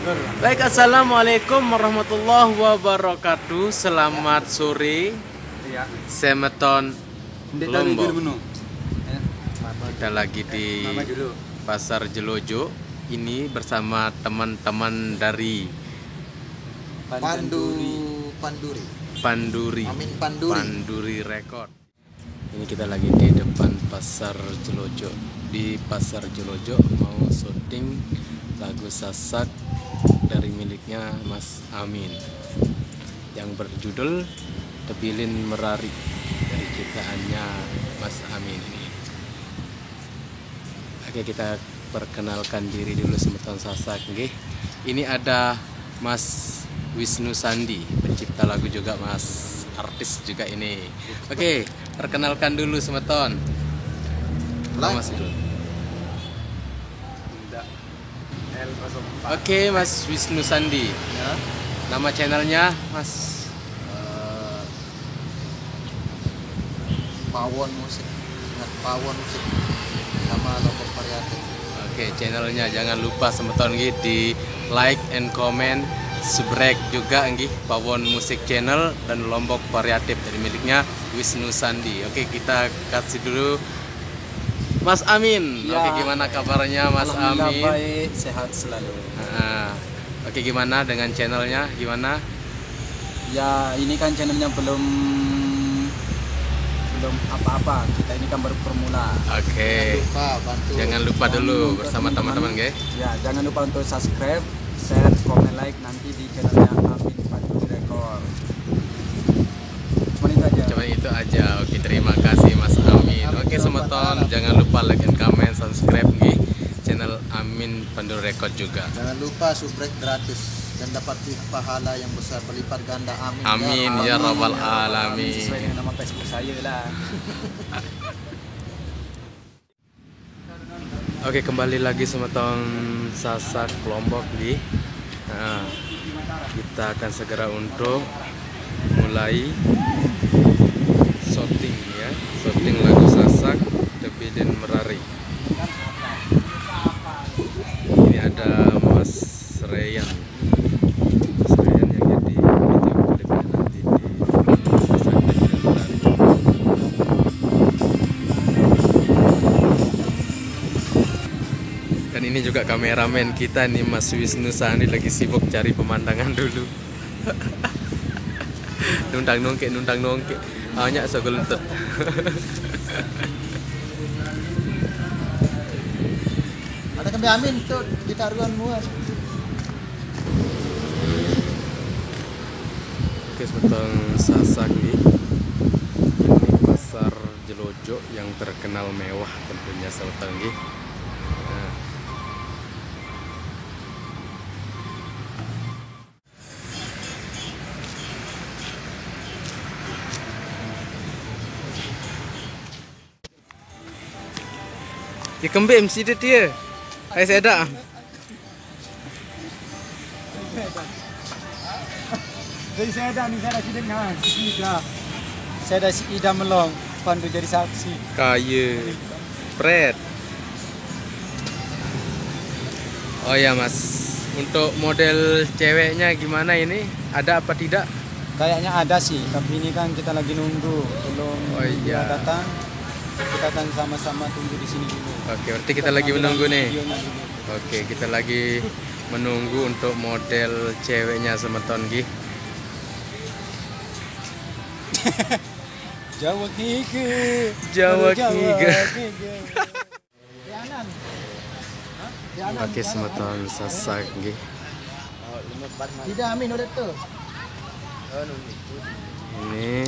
Baik, assalamualaikum warahmatullahi wabarakatuh. Selamat sore, Semeton Lombok. Kita lagi di Pasar Jelojo. Ini bersama teman-teman dari Panduri Record. Ini kita lagi di depan Pasar Jelojo. Di Pasar Jelojo mau syuting lagu Sasak dari miliknya Mas Amin yang berjudul Tebilin Merari, dari ciptaannya Mas Amin ini. Oke, kita perkenalkan diri dulu Semeton Sasak. Oke. Ini ada Mas Wisnu Sandi, pencipta lagu juga, Mas artis juga ini. Oke, perkenalkan dulu Semeton. Mas dulu. Oke, Mas Wisnu Sandi. Ya. Nama channelnya Mas Pawon Musik. Pawon Musik. Nama Lombok Variatif. Oke, channelnya jangan lupa Semeton di like and comment, subscribe juga nggih Pawon Musik channel dan Lombok Variatif dari miliknya Wisnu Sandi. Oke, kita kasih dulu Mas Amin. Ya. Oke, gimana kabarnya Mas Amin? Baik, sehat selalu. Oke, gimana dengan channelnya? Gimana? Ya, ini kan channelnya belum apa-apa. Kita ini kan baru permula. Oke. Jangan lupa dulu bersama teman-teman, guys. Ya, jangan lupa untuk subscribe, share, komen, like nanti di channelnya Amin Panduri Record. Cuma itu aja. Oke, terima kasih Mas Amin. Oke, Semeton, jangan lupa like and comment, subscribe nggih channel Amin Panduri Record juga. Jangan lupa subscribe gratis dan dapat pahala yang besar berlipat ganda. Amin. Amin ya rabbal alamin. Sesuai dengan nama Facebook saya lah. Oke, kembali lagi Semeton Sasak Lombok di. Kita akan segera untuk mulai syuting ya, syuting lagu Sasak Tebilin Merari. Ini ada Mas Reyan yang jadi video klipnya nanti di Sasak Tebilin Merari. Dan ini juga kameramen kita nih, Mas Wisnu Sandi, lagi sibuk cari pemandangan dulu. nundang nongke banyak segelentet. Ada kami Amin tuh ditaruhan muat. Oke, Semeton Sasak nih. Ini Pasar Jelojo yang terkenal mewah tentunya Semeton nih. Ya kembali MC dia. Saya ada. Jadi saya ada nih, saya ada dengan si Ida. Saya ada si Ida Melong, Pandu jadi saksi. Kaya. Pret. Oh ya Mas, untuk model ceweknya gimana ini? Ada apa tidak? Kayaknya ada sih, tapi ini kan kita lagi nunggu, belum dia datang. Kita akan sama-sama tunggu di sini dulu. Oke, berarti kita lagi menunggu nih. Oke, kita lagi menunggu untuk model ceweknya Semeton gih. Jawa Kiga. Oke, Semeton Sasak gih. Tidak Amin udah tuh. Ini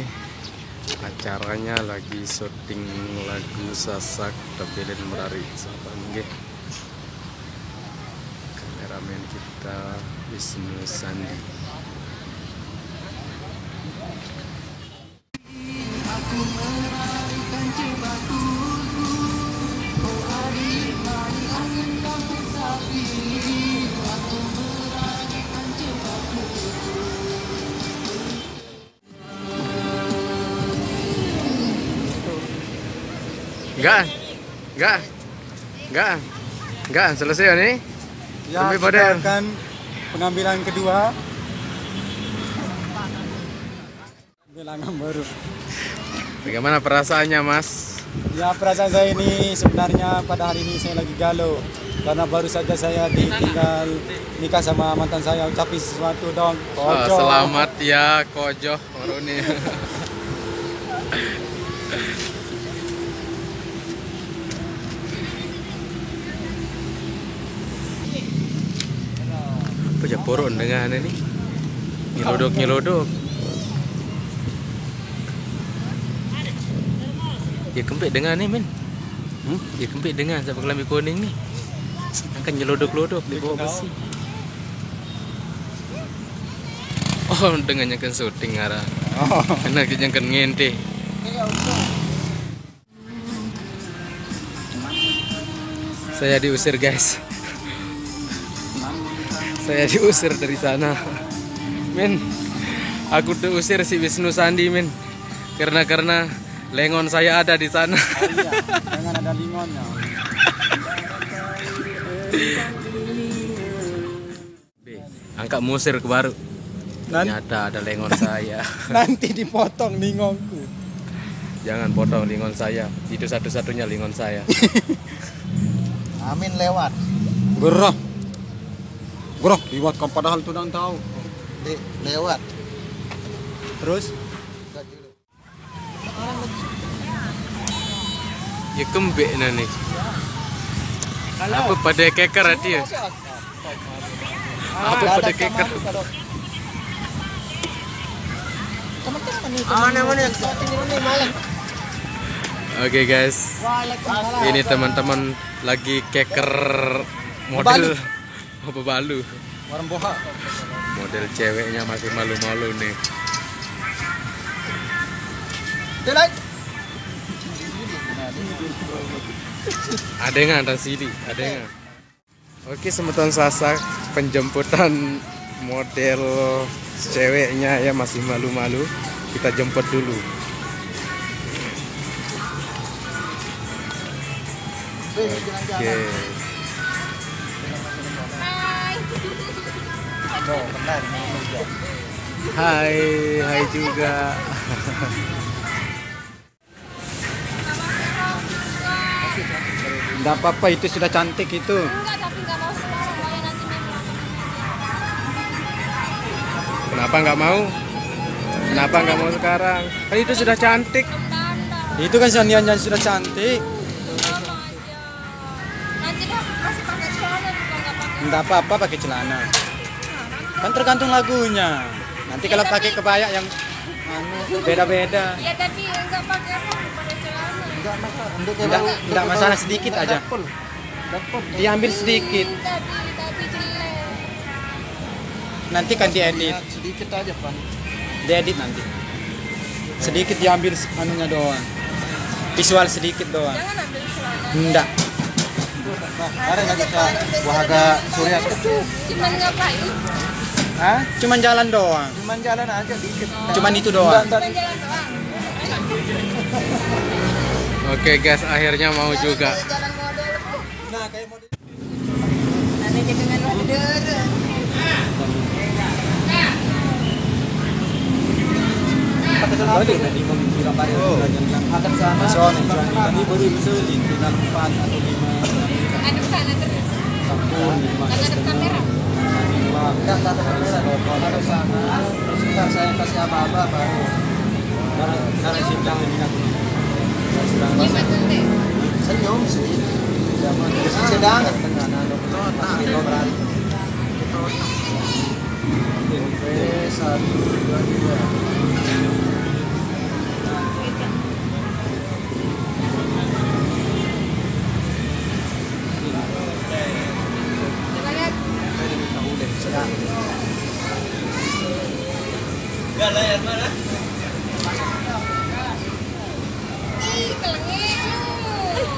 acaranya lagi syuting lagu Sasak Tebilin Merari. Kameramen kita Wisnu Sandi. Enggak, selesai ya nih. Ya, Lebih kita model. akan pengambilan kedua. Bilangan baru. Bagaimana perasaannya, Mas? Ya, perasaan saya ini sebenarnya pada hari ini saya lagi galau karena baru saja saya ditinggal nikah sama mantan saya. Ucapin sesuatu dong. Kojo. Selamat ya Kojo Maruni. Apa ya poron dengan ini? Nyelodok. Ya kempit dengan nih, men. Ya kempit dengan sampai kelambi kuning nih. Akan nyelodok-lodok di bawah besi. Oh, dengannya kan syuting arah. Oh. Karena kita kan ngente. Saya diusir, guys. Saya diusir dari sana. Men, aku diusir si Wisnu Sandi, men. Karena lengon saya ada di sana. Oh, iya, jangan ada lingonnya. Angkat musir ke baru. Ternyata ada lengon saya. Nanti dipotong lingonku. Jangan potong lingon saya. Itu satu-satunya lingon saya. Amin lewat. Gerah. Liwat kan padahal tuh dan tahu. Lewat. Terus Ya kembik nani. Apa pada keker dia? Apa pada keker? Teman-teman ini. Oke, guys. Ini teman-teman lagi keker model apa balu. warung boha. Model ceweknya masih malu-malu nih. Adengan dan sini, adengan. Oke, semeton sasak penjemputan model ceweknya ya masih malu-malu. Kita jemput dulu. Oke. Hai juga. Enggak apa-apa, itu sudah cantik itu. Enggak, tapi enggak mau sekarang, maunya nanti memang. Kenapa nggak mau? Kenapa nggak mau sekarang? Kan itu sudah cantik. Tanda. Itu kan Sanianya sudah cantik. Sama aja. Nanti deh aku kasih pakai celana juga enggak pakai. Enggak apa-apa pakai celana. Kan tergantung lagunya. Nanti kalau pakai kebaya yang beda-beda. Ya tapi enggak pakai apa pakai celana. Enggak masalah, sedikit aja. Diambil sedikit. Tapi jelek. Nanti kan diedit. Sedikit aja, Pan. Diedit nanti. Sedikit diambil anunya doang. Visual sedikit doang. Jangan ambil celana. Enggak. Ada nggak bisa Wahaga Surya kecil. Cuman ngapain? Hah? Cuman jalan doang. Cuman jalan aja dikit. Cuman itu doang. Cuman jalan doang. Oke, guys, akhirnya mau juga. Jalan model. Nah, kayak model. Nanti dengan model. Tadi tadi mau bilang pada akan sana. Soalnya tadi baru berselin di 4 atau 5. Aduk sana terus. 10, 5. Kan ada kamera. Enggak ada ada sana. Terus ntar saya kasih apa-apa baru. Karena sidang ini aku. Lima tunde. Senyum sih. Zaman sedangan dengan anak itu berarti. Satu, dua, tiga. Coba lihat. Ih, kelengit lu.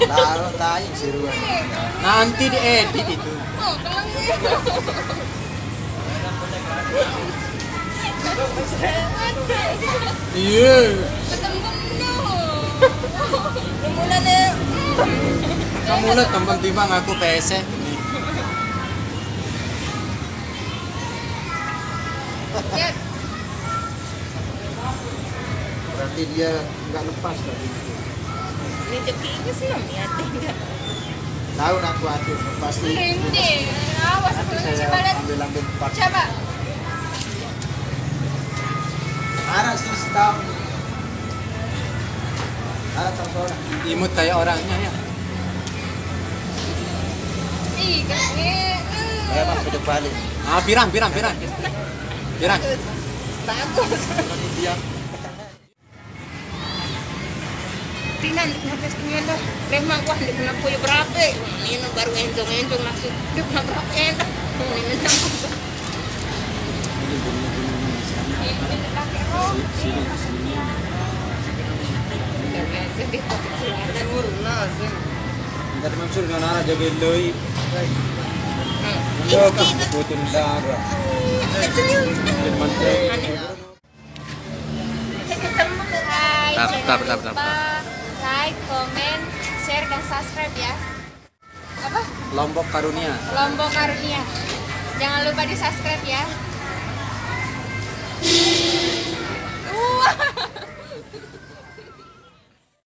Taruh tayang seruan. Nanti diedit itu. Oh, kelengit. Iya. Ketemu lu. Mulai deh. Kamu lihat teman timbang aku pesek. Ya, Berarti dia nggak lepas tadi. rezeki itu sih yang niat enggak. Tahu nak kuatir pasti. Hindi, awas Nanti aku saya coba lihat. ambil part. Coba. Anak sih setahun. Anak tersorak. Imut kayak orangnya ya. Ih, kayaknya. Saya mas hidup balik. Ah, pirang. Pirang. Bagus. Dia Tinan, habis kemana? Memang wah, di kena punya berapa? Ini baru entong langsung. Di kena berapa entong? Ini entong. Ini pakai rok. Sedih kopi selatan. Tadi maksud dengan arah jaga loi. Ini Betul darah. senyum. Mantap. Ketemu guys. Tap. Jangan lupa like, comment, share dan subscribe ya. Apa? Lombok Karunia. Lombok Karunia. Jangan lupa di subscribe ya. Wah.